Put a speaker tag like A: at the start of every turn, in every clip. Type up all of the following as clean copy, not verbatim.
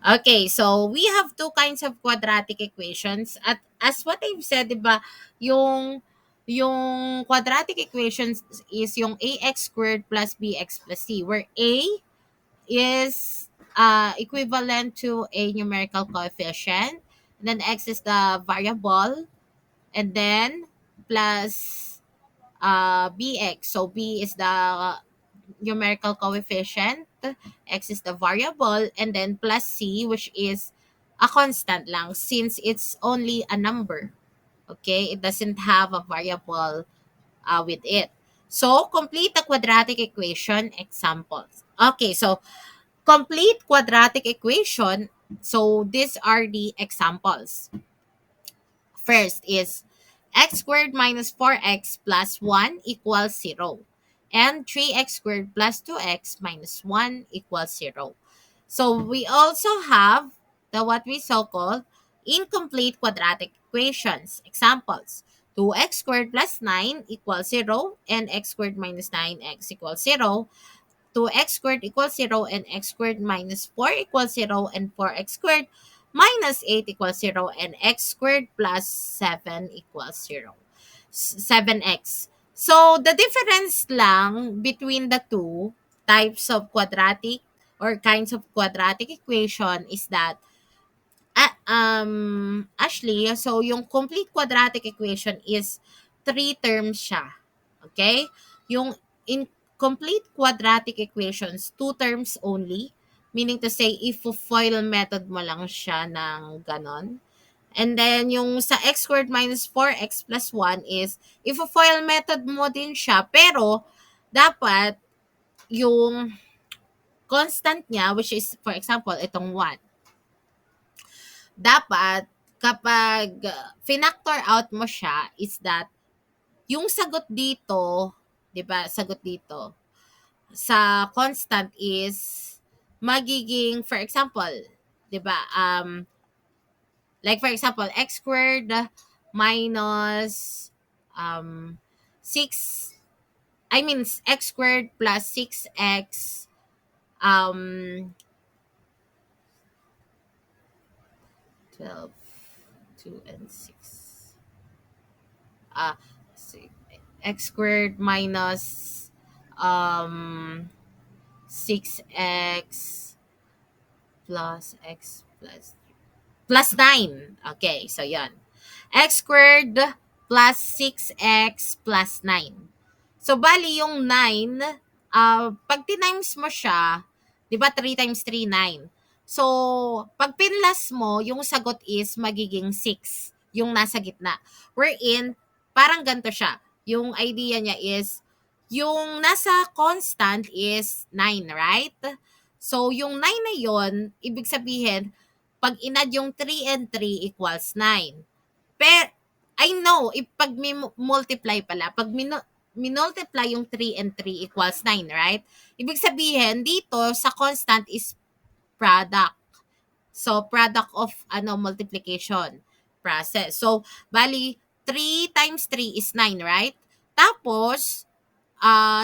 A: Okay, so we have two kinds of quadratic equations. At as what I've said, 'di ba, yung yung quadratic equations is yung ax squared plus bx plus c, where a is equivalent to a numerical coefficient, and then x is the variable, and then plus bx. So b is the numerical coefficient, x is the variable, and then plus c, which is a constant lang since it's only a number. Okay, it doesn't have a variable with it. So complete the quadratic equation examples. Okay, so complete quadratic equation. So these are the examples. First is x squared minus 4x plus 1 equals 0. And 3x squared plus 2x minus 1 equals 0. So we also have the what we so called incomplete quadratic equations. Examples. 2x squared plus 9 equals 0 and x squared minus 9x equals 0. 2x squared equals 0 and x squared minus 4 equals 0 and 4x squared minus 8 equals 0 and x squared plus 7 equals 0. 7x. So, the difference lang between the two types of quadratic or kinds of quadratic equation is that Ashley, so yung complete quadratic equation is three terms siya. Okay? Yung incomplete quadratic equations, two terms only. Meaning to say, if FOIL method mo lang siya ng ganon. And then, yung sa x squared minus 4x plus 1 is, if FOIL method mo din siya, pero, dapat, yung constant niya, which is, for example, itong 1, dapat kapag finactor out mo siya is that yung sagot dito, 'di ba? Sagot dito sa constant is magiging for example, 'di ba? Like for example, x squared minus 6 I mean x squared plus 6x um 12 2 and 6 uh si- x squared minus um 6x plus x plus 9. Okay, so yan. X squared plus 6x plus 9. So, bali yung 9, pag tinimes mo siya, di ba 3 times 3, 9. So, pag pinlas mo, yung sagot is magiging 6, yung nasa gitna. Wherein, parang ganito siya. Yung idea niya is, yung nasa constant is 9, right? So, yung 9 na yon, ibig sabihin, pag inad yung 3 and 3 equals 9. Pero, I know, if pag multiply pala, pag minultiply yung 3 and 3 equals 9, right? Ibig sabihin, dito, sa constant is product. So, product of multiplication process. So, bali, 3 times 3 is 9, right? Tapos,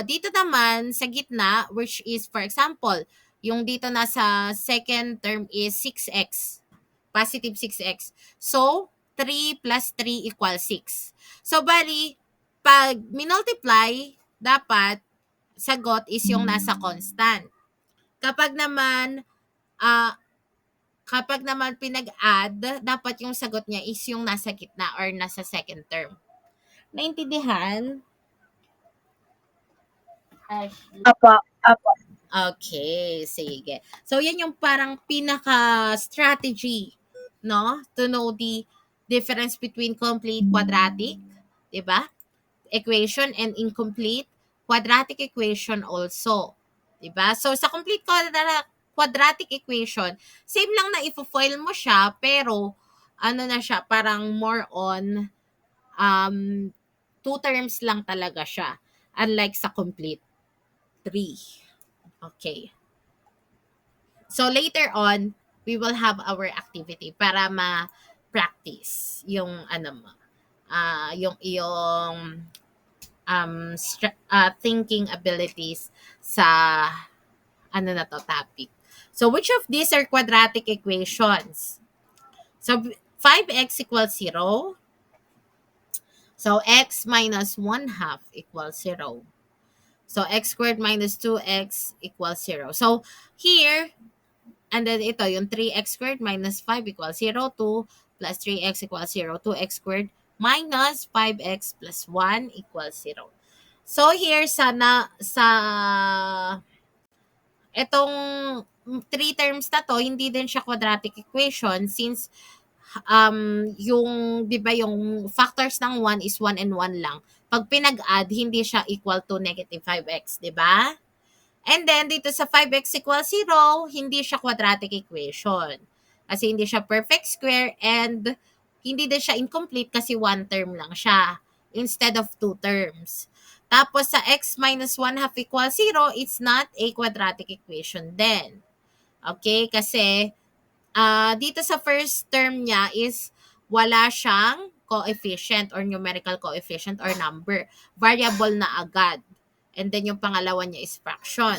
A: dito naman sa gitna, which is for example, yung dito nasa second term is 6x, positive 6x. So, 3 plus 3 equals 6. So, bali, pag minultiply, dapat sagot is yung nasa constant. Kapag naman, ah, kapag naman pinag-add, dapat yung sagot niya is yung nasa gitna or nasa second term. Naintindihan? Ashley?
B: Apa, apa.
A: Okay, sige. So, yan yung parang pinaka-strategy, no? To know the difference between complete quadratic, di ba? Equation and incomplete quadratic equation also. Di ba? So, sa complete quadratic equation, same lang na ifo-foil mo siya, pero ano na siya, parang more on um, two terms lang talaga siya. Unlike sa complete three. Okay. So later on, we will have our activity para ma-practice yung mo, yung iyong thinking abilities sa na to topic. So which of these are quadratic equations? So 5x equals 0. So x minus 1 half equals 0. So x squared minus 2x equals 0. So here, and then ito, yung 3x squared minus 5 equals 0. 2 plus 3x equals 0. 2x squared minus 5x plus 1 equals 0. So here, sa itong three terms na to, hindi din siya quadratic equation since yung, di ba, yung factors ng 1 is 1 and 1 lang. Pag pinag-add, hindi siya equal to negative 5x, di ba? And then, dito sa 5x equals 0, hindi siya quadratic equation. Kasi hindi siya perfect square and hindi din siya incomplete kasi one term lang siya instead of two terms. Tapos, sa x minus 1 half equals 0, it's not a quadratic equation then. Okay? Kasi, dito sa first term niya is wala siyang coefficient or numerical coefficient or number. Variable na agad. And then yung pangalawa niya is fraction.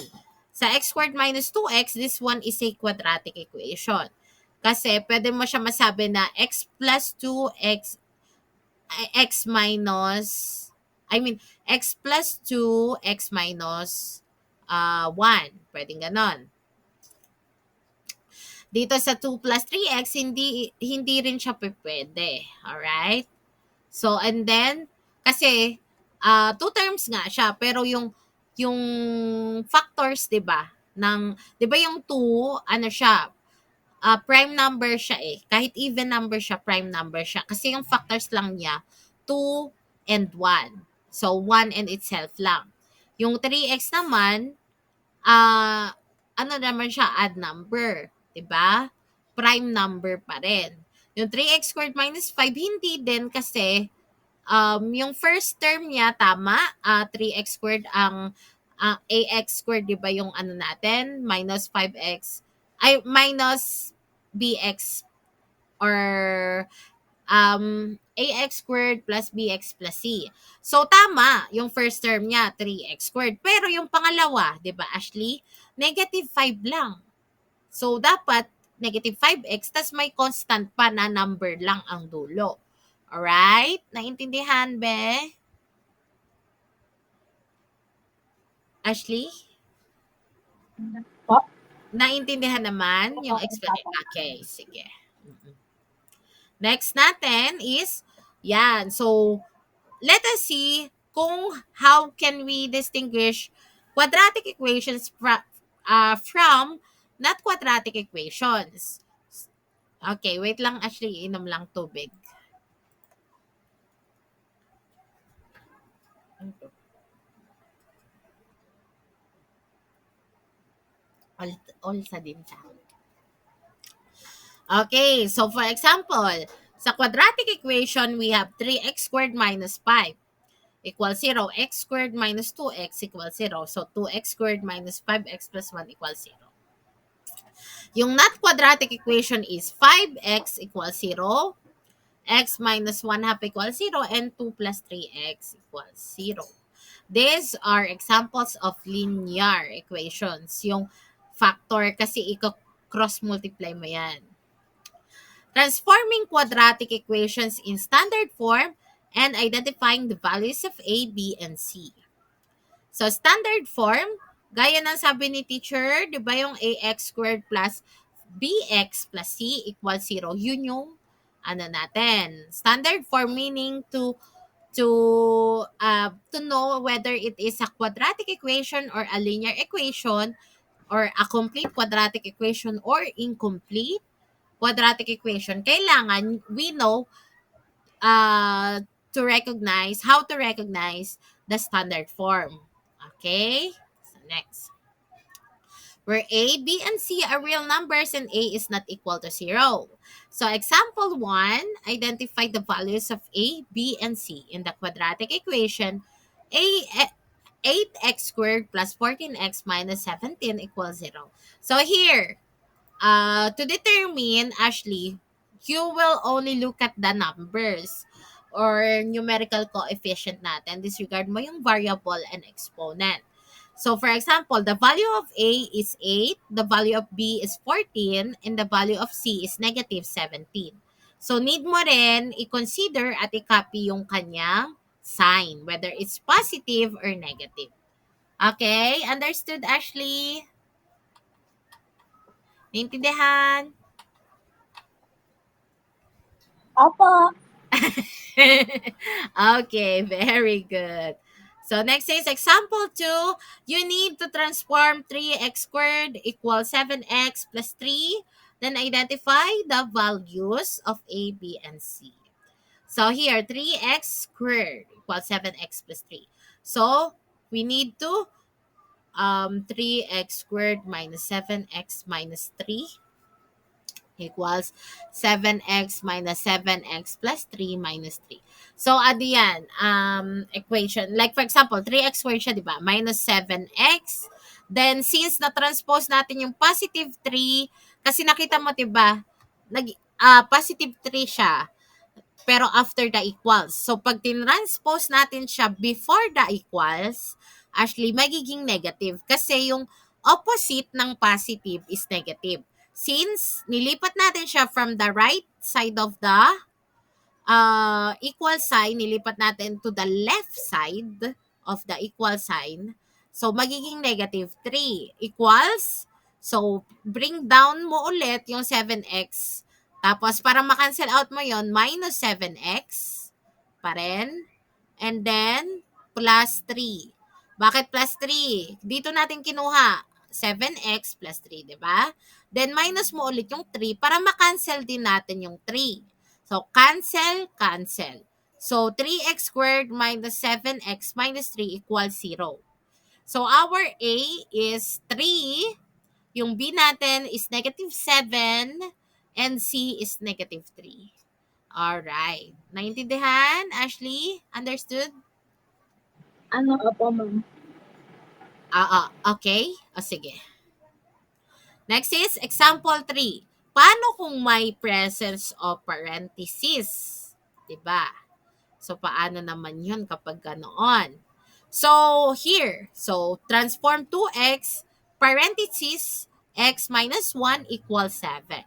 A: Sa x squared minus 2x, this one is a quadratic equation. Kasi pwede mo siya masabi na x plus 2x, x minus, x plus 2, x minus 1. Pwedeng ganon. Dito sa 2 plus 3x, hindi rin siya pwede. Alright? So, and then, kasi, two terms nga siya, pero yung factors, 'di ba? 'Di ba yung 2, ano siya, prime number siya eh. Kahit even number siya, prime number siya. Kasi yung factors lang niya, 2 and 1. So, 1 and itself lang. Yung 3x naman, ano naman siya, odd number. 'Di ba? Prime number pa rin. Yung 3x squared minus 5, hindi din kasi yung first term niya, tama, 3x squared ang ax squared, di ba yung ano natin, minus 5x, ay, minus bx or ax squared plus bx plus c. So, tama, yung first term niya, 3x squared. Pero yung pangalawa, di ba, Ashley, negative 5 lang. So, dapat negative 5x, tas may constant pa na number lang ang dulo. Alright? Naintindihan, be? Ashley?
B: Po?
A: Naintindihan naman yung explanation? Okay, sige. Next natin is, yan. So, let us see kung how can we distinguish quadratic equations from not quadratic equations. Okay, wait lang, Ashley. Inom lang tubig. All sa din siya. Okay, so for example, sa quadratic equation, we have 3x squared minus 5 equals 0. X squared minus 2x equals 0. So, 2x squared minus 5x plus 1 equals 0. Yung not quadratic equation is 5x equals 0, x minus 1 half equals 0, and 2 plus 3x equals 0. These are examples of linear equations. Yung factor kasi cross multiply mo yan. Transforming quadratic equations in standard form and identifying the values of A, B, and C. So, standard form, gaya ng sabi ni teacher, di ba yung ax squared plus bx plus c equals 0, yun yung ano natin. Standard form meaning to know whether it is a quadratic equation or a linear equation or a complete quadratic equation or incomplete quadratic equation. Kailangan we know to recognize the standard form. Okay? So next. Where A, B, and C are real numbers and A is not equal to 0. So example 1, identify the values of A, B, and C in the quadratic equation. 8x squared plus 14x minus 17 equals 0. So here, to determine, Ashley, you will only look at the numbers or numerical coefficient natin. Disregard mo yung variable and exponent. So for example, the value of A is 8, the value of B is 14, and the value of C is negative 17. So need mo rin i-consider at i-copy yung kanyang sign, whether it's positive or negative. Okay? Understood, Ashley? Naintindihan?
B: Opo.
A: Okay, very good. So next is example 2. You need to transform 3x squared equals 7x plus 3. Then identify the values of A, B, and C. So here, 3x squared equals 7x plus 3. So we need to 3x squared minus 7x minus 3 equals 7x minus 7x plus 3 minus 3. So, ano yan? Equation. Like, for example, 3x squared siya, di ba? Minus 7x. Then, since na-transpose natin yung positive 3, kasi nakita mo, di ba? Positive 3 siya, pero after the equals. So, pag tinranspose natin siya before the equals, actually, magiging negative. Kasi yung opposite ng positive is negative. Since nilipat natin siya from the right side of the equal sign, nilipat natin to the left side of the equal sign. So, magiging negative 3 equals, so, bring down mo ulit yung 7x. Tapos, para makancel out mo yon minus 7x pa rin. And then, plus 3. Bakit plus 3? Dito natin kinuha 7x plus 3, di ba? Then, minus mo ulit yung 3 para makancel din natin yung 3. So, cancel, cancel. So, 3x squared minus 7x minus 3 equals 0. So, our A is 3. Yung B natin is negative 7. And C is negative 3. Alright. Naintindihan, Ashley? Understood?
B: Opo, ma'am.
A: Okay. O, sige. Next is example 3. Paano kung may presence of parentheses? Diba? So, paano naman yun kapag ganoon? So, here. So, transform 2x, parentheses, x minus 1 equals 7.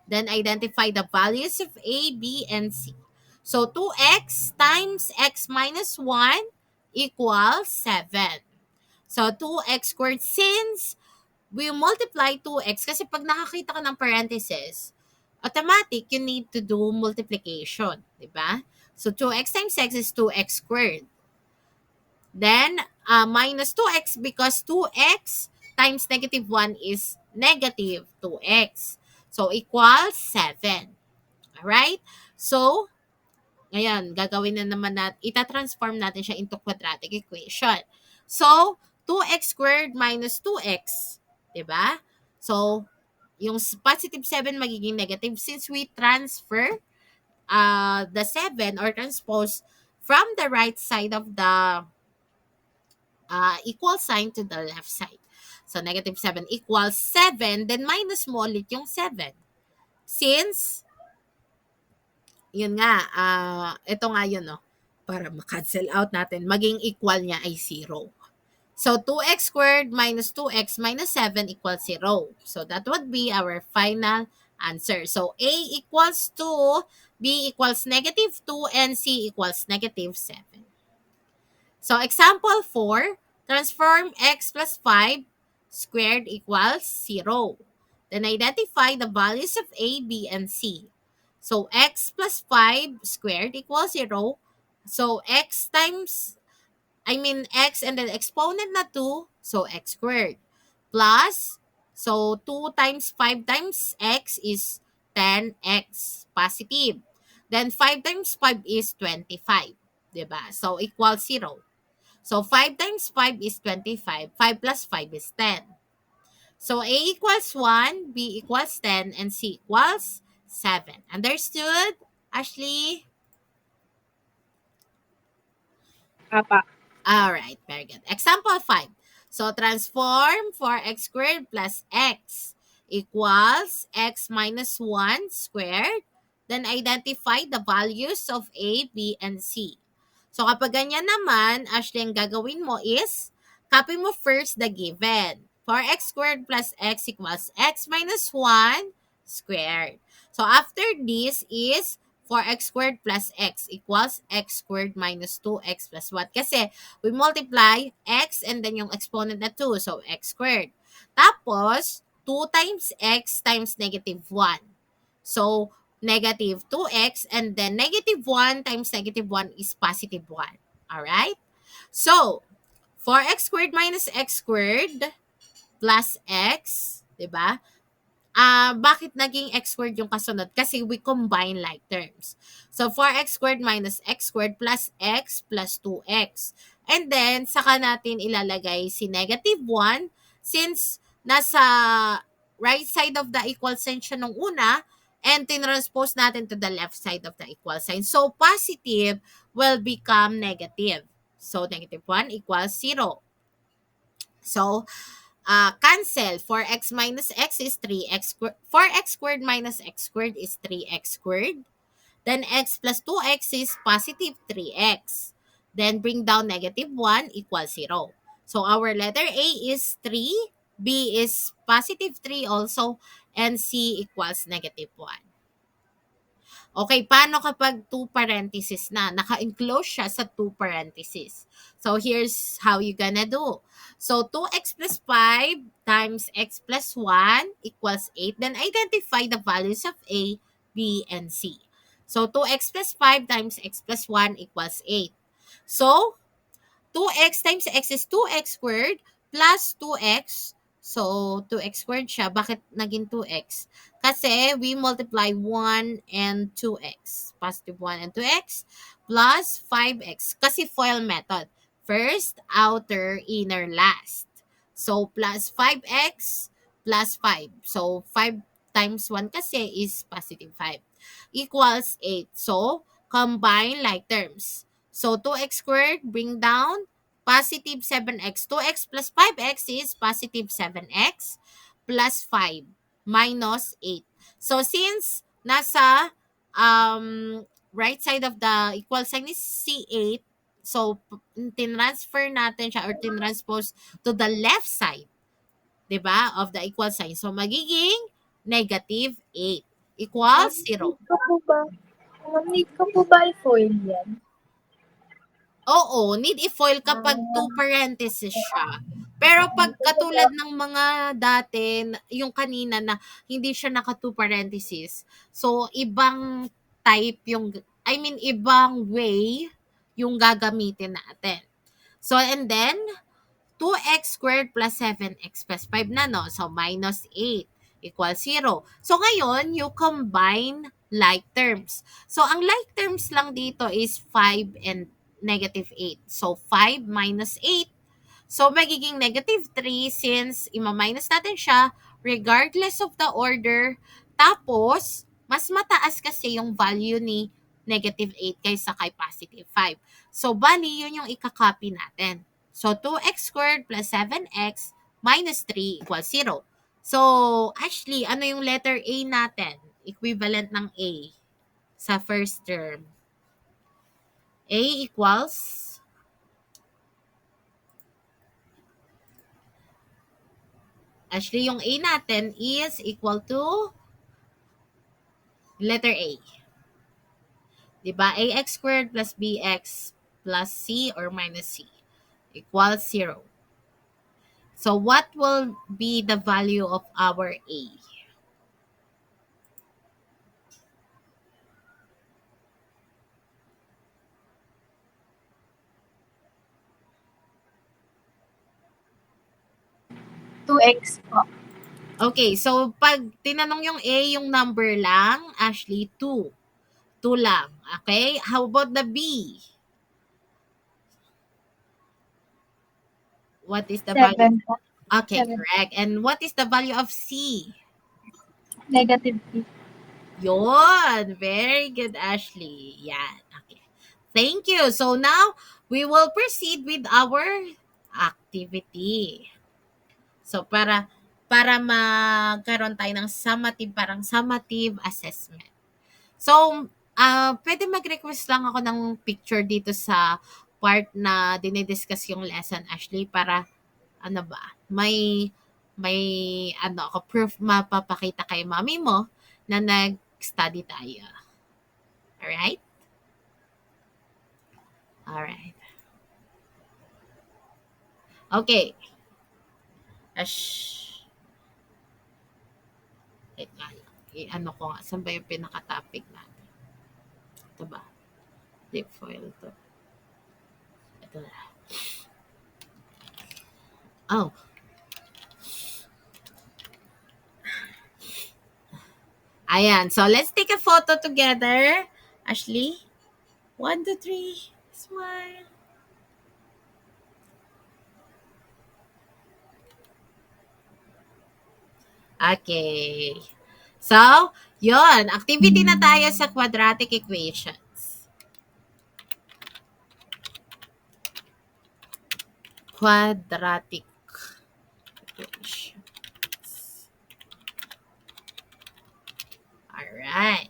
A: Then, identify the values of a, b, and c. So, 2x times x minus 1 equals 7. So, 2x squared, since we multiply 2x, kasi pag nakakita ka ng parentheses, automatic, you need to do multiplication. Diba? So, 2x times x is 2x squared. Then, minus 2x because 2x times negative 1 is negative 2x. So, equals 7. Alright? So, ngayon, gagawin na naman natin, itatransform natin siya into quadratic equation. So, 2x squared minus 2x. Diba? So, yung positive 7 magiging negative since we transfer the 7 or transpose from the right side of the equal sign to the left side. So, negative 7 equals 7, then minus mo ulit yung 7. Since, yun nga, ito nga yun, no? Para ma-cancel out natin, maging equal niya ay 0. So, 2x squared minus 2x minus 7 equals 0. So, that would be our final answer. So, A equals 2, B equals negative 2, and C equals negative 7. So, example 4, transform x plus 5 squared equals 0. Then, identify the values of A, B, and C. So, x plus 5 squared equals 0. So, x and then exponent na 2, so x squared. Plus, so 2 times 5 times x is 10x positive. Then 5 times 5 is 25. Diba? So, equals 0. So, 5 times 5 is 25. 5 plus 5 is 10. So, A equals 1, B equals 10, and C equals 7. Understood, Ashley?
B: Apa.
A: Alright, very good. Example 5. So, transform 4x squared plus x equals x minus 1 squared. Then, identify the values of A, B, and C. So, kapag ganyan naman, Ashley, ang gagawin mo is, copy mo first the given. 4x squared plus x equals x minus 1 squared. So after this is 4x squared plus x equals x squared minus 2x plus 1. Kasi we multiply x and then yung exponent na 2. So x squared. Tapos, 2 times x times negative 1. So, negative 2x and then negative 1 times negative 1 is positive 1. Alright? So, 4x squared minus x squared plus x, di ba? Bakit naging x squared yung kasunod? Kasi we combine like terms. So, 4x squared minus x squared plus x plus 2x. And then, saka natin ilalagay si negative 1 since nasa right side of the equal sign siya nung una and tinranspose natin to the left side of the equal sign. So, positive will become negative. So, negative 1 equals 0. So, cancel. 4x minus x is 3x squared. 4x squared minus x squared is 3x squared. Then x plus 2x is positive 3x. Then bring down negative 1 equals 0. So our letter A is 3, B is positive 3 also, and C equals negative 1. Okay, paano kapag 2 parentheses na? Naka-enclose siya sa 2 parentheses. So, here's how you gonna do. So, 2x plus 5 times x plus 1 equals 8. Then, identify the values of A, B, and C. So, 2x plus 5 times x plus 1 equals 8. So, 2x times x is 2x squared plus 2x. So, 2x squared siya. Bakit naging 2x? Kasi we multiply 1 and 2x. Positive 1 and 2x plus 5x. Kasi FOIL method. First, outer, inner, last. So, plus 5x plus 5. So, 5 times 1 kasi is positive 5. Equals 8. So, combine like terms. So, 2x squared, bring down, positive 7x. 2x plus 5x is positive 7x plus 5 minus 8. So, since nasa right side of the equal sign is C8, so, tinransfer natin siya or tinranspose to the left side, 'di ba, of the equal sign. So, magiging negative 8 equals 0.
B: Need ko po ba? Need ko po ba i-foil yan?
A: Oo, need i-foil kapag 2 parentheses siya. Pero pag katulad ng mga dati, yung kanina na hindi siya naka 2 parentheses, so ibang type yung, I mean, ibang way yung gagamitin natin. So, and then, 2x squared plus 7x plus 5 na, no? So, minus 8 equals 0. So, ngayon, you combine like terms. So, ang like terms lang dito is 5 and negative 8. So, 5 minus 8. So, magiging negative 3 since ima-minus natin siya regardless of the order. Tapos, mas mataas kasi yung value ni negative 8 kaysa kay positive 5. So, bali, yun yung ikakopy natin. So, 2x squared plus 7x minus 3 equals 0. So, Ashley, ano yung letter A natin? Equivalent ng A sa first term. A equals Ashley, yung A natin is equal to letter A. Diba? Ax squared plus bx plus c or minus c equals 0. So, what will be the value of our A?
B: Two x po.
A: Okay, so pag tinanong yung A, yung number lang, Ashley, 2. 2 lang. Okay? How about the B? What is the value?
B: 7 po.
A: Okay,
B: 7.
A: correct. And what is the value of C?
B: Negative 3.
A: Yun. Very good, Ashley. Yan. Okay. Thank you. So now, we will proceed with our activity. So, para magkaroon tayo ng summative assessment. So, pwede mag-request lang ako ng picture dito sa part na dinidiscuss yung lesson, Ashley, para ano ba, may ano ako, proof mapapakita kay mommy mo na nag-study tayo. Alright? Alright. Okay. Ash. Wait nga lang. I-ano ko nga. Saan ba yung pinaka-topic natin? Ito ba? Zip foil to. Ito na. Oh. Ayan. So, let's take a photo together. Ashley? 1, 2, 3. Smile. Okay. So, yon, activity na tayo sa quadratic equations. Quadratic equations. Alright.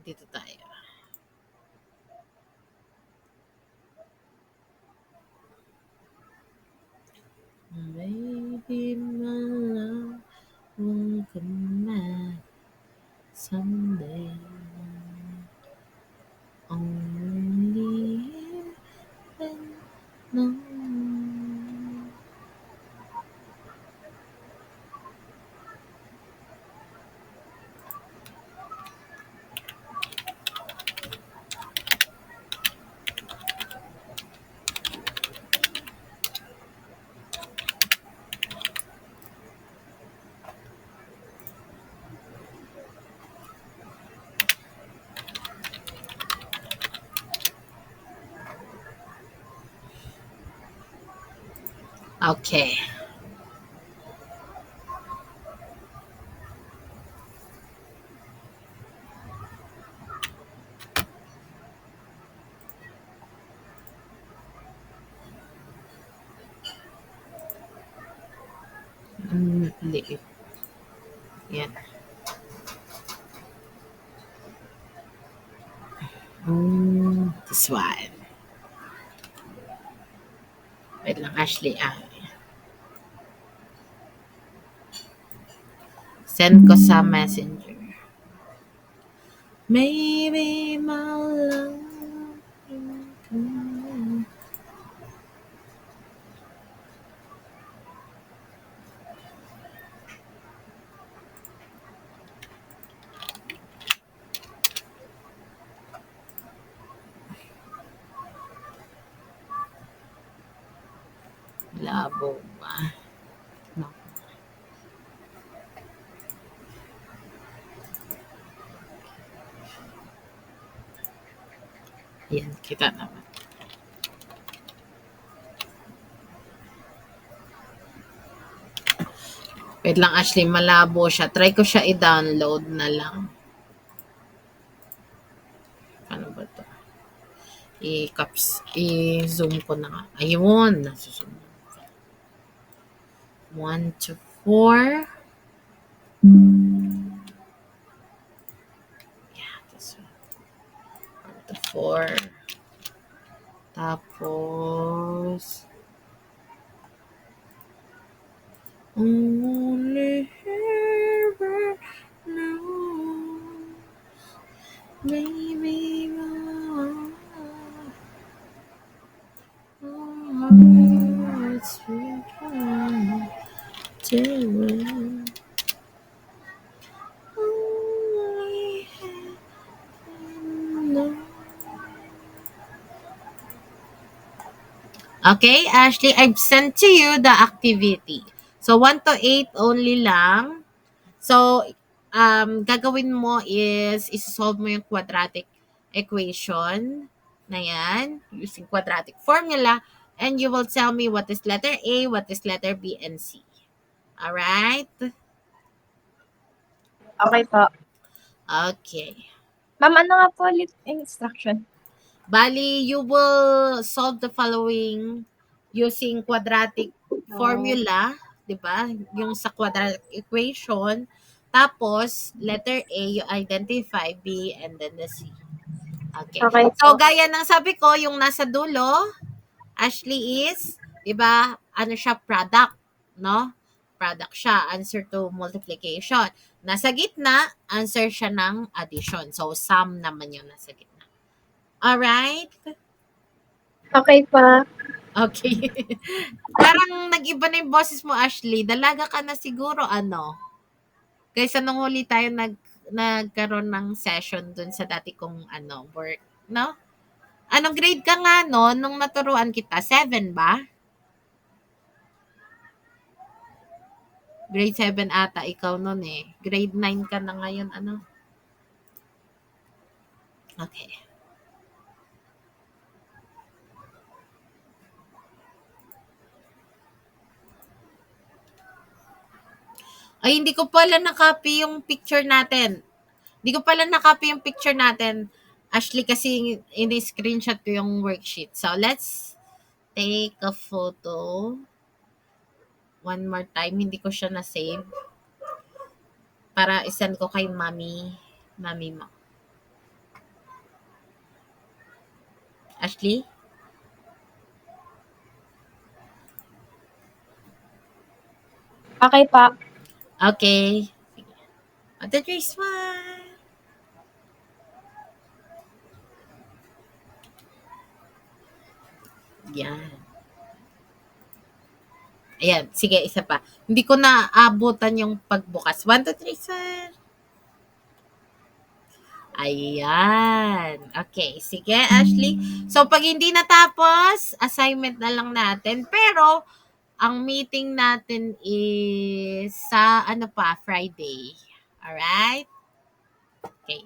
A: Dito tayo. Maybe my love won't come back someday. Only heaven knows. Okay. Liit. Yan. This one. Wait lang, Ashley. Send ko sa messenger. Maybe my love will come back. Labo ba? No. Yan, kita naman. Wait lang, Ashley, malabo siya. Try ko siya i-download na lang. Ano ba to? I-zoom ko na nga. Ayun, nasuzoom. 1 to 4. Yeah, this one. 1 to 4. Tapos, only heaven knows. Maybe my heart's become to only heaven knows. Okay, Ashley, I've sent to you the activity. So, 1 to 8 only lang. So, gagawin mo is, isosolve mo yung quadratic equation na yan, using quadratic formula, and you will tell me what is letter A, what is letter B, and C. Alright?
B: Okay po.
A: Okay.
B: Ma'am, ano nga po ulit yung instruction?
A: Bali, you will solve the following using quadratic
B: Oh,
A: formula, 'di ba? Yung sa quadratic equation. Tapos, letter A, you identify B and then the C. Okay.
B: okay
A: So,
B: po.
A: gaya ng sabi ko, yung nasa dulo, Ashley is, 'di ba? Ano siya, product, no? Product siya, answer to multiplication. Nasa gitna, answer siya ng addition. So, sum naman yung nasa gitna. Alright?
B: Okay pa.
A: Okay. Parang nag-iba na yung boses mo, Ashley. Dalaga ka na siguro, ano? Kaysa nung huli tayo nagkaroon ng session dun sa dati kong ano, work, no? Anong grade ka nga no nung naturuan kita? 7 ba? Grade 7 ata ikaw nun eh. Grade 9 ka na ngayon, ano? Okay. Ay, hindi ko pala na-copy yung picture natin. Hindi ko pala na-copy yung picture natin. Ashley, kasi ini-screenshot ko yung worksheet. So, let's take a photo. One more time. Hindi ko siya na-save. Para isend ko kay mami mo. Ashley?
B: Okay pa.
A: Okay. Sige. On the three, smile. Yan. Ayan. Sige, isa pa. Hindi ko na abutan yung pagbukas. 1, 2, 3, smile. Ayan. Okay. Sige, Ashley. So, pag hindi natapos, assignment na lang natin. Pero, ang meeting natin is sa ano pa, Friday. Alright? Okay.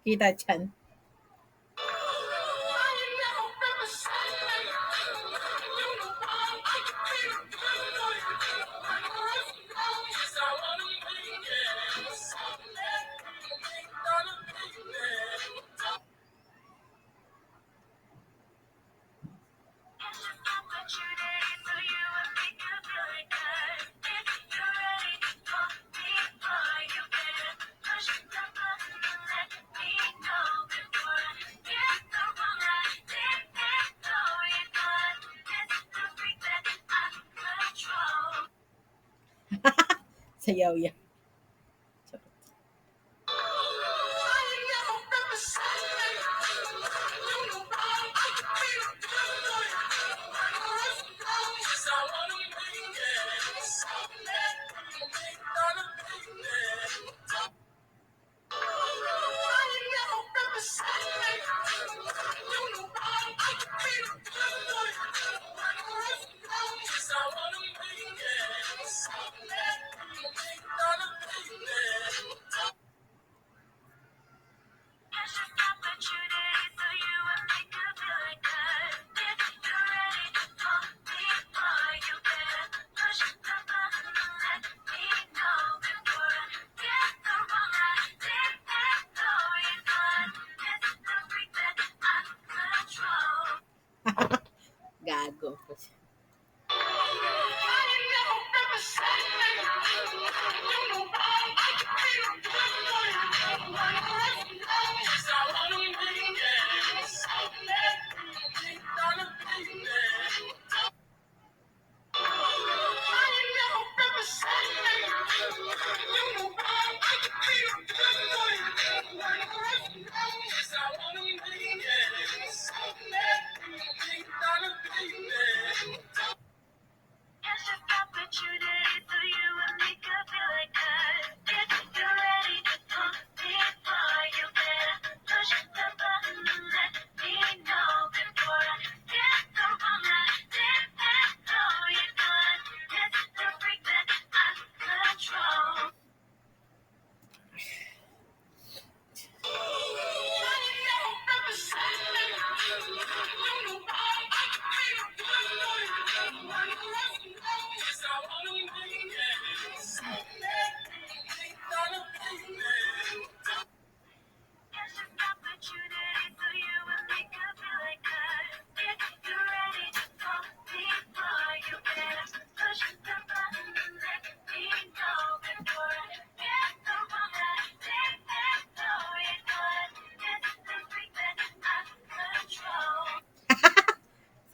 A: Kita dyan. Sayaw yan.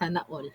A: Sana all.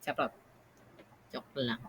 A: Charot. Joke lang.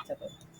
A: Charot.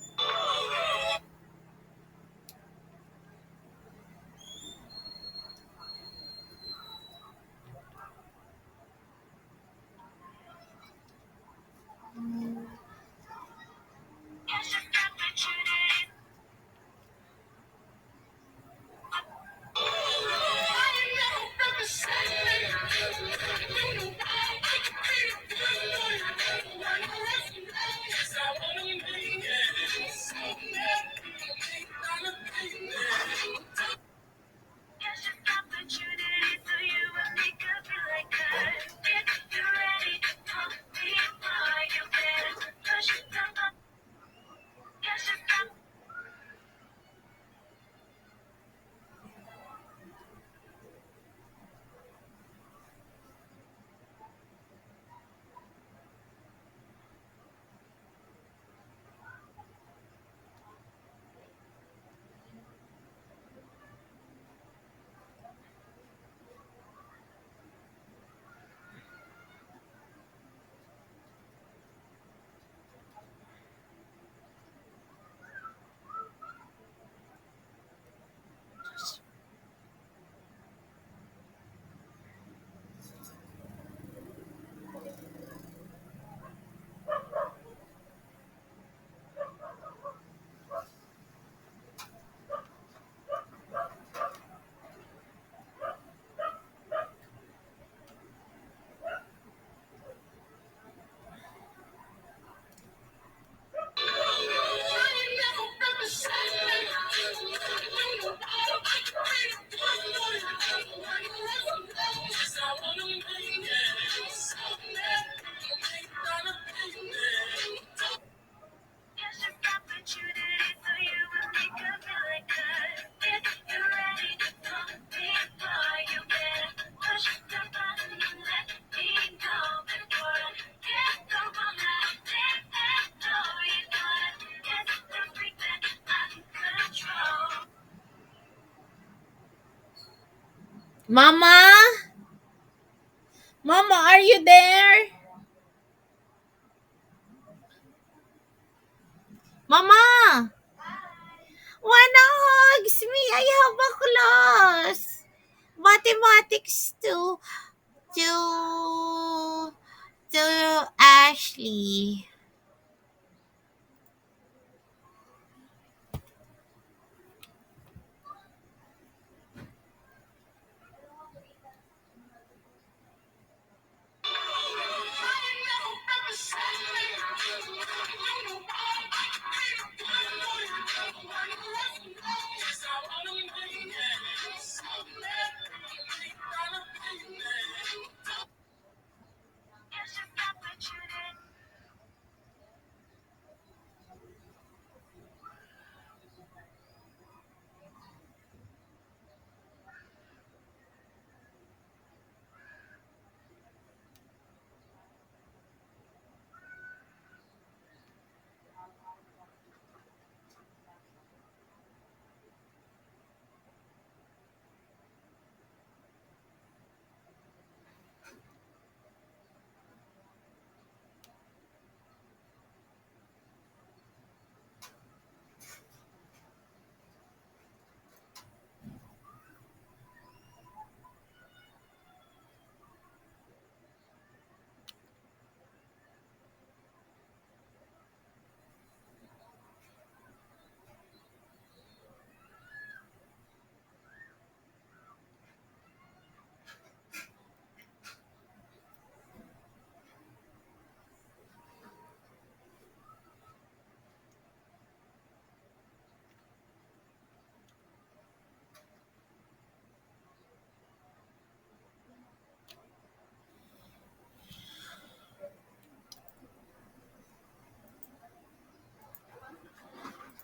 A: Mama? Mama, are you there? Mama! Wanna hugs me? I have a class. Mathematics to to Ashley.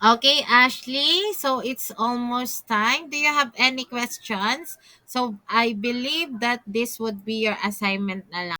A: Okay, Ashley. So it's almost time. Do you have any questions? So I believe that this would be your assignment na lang.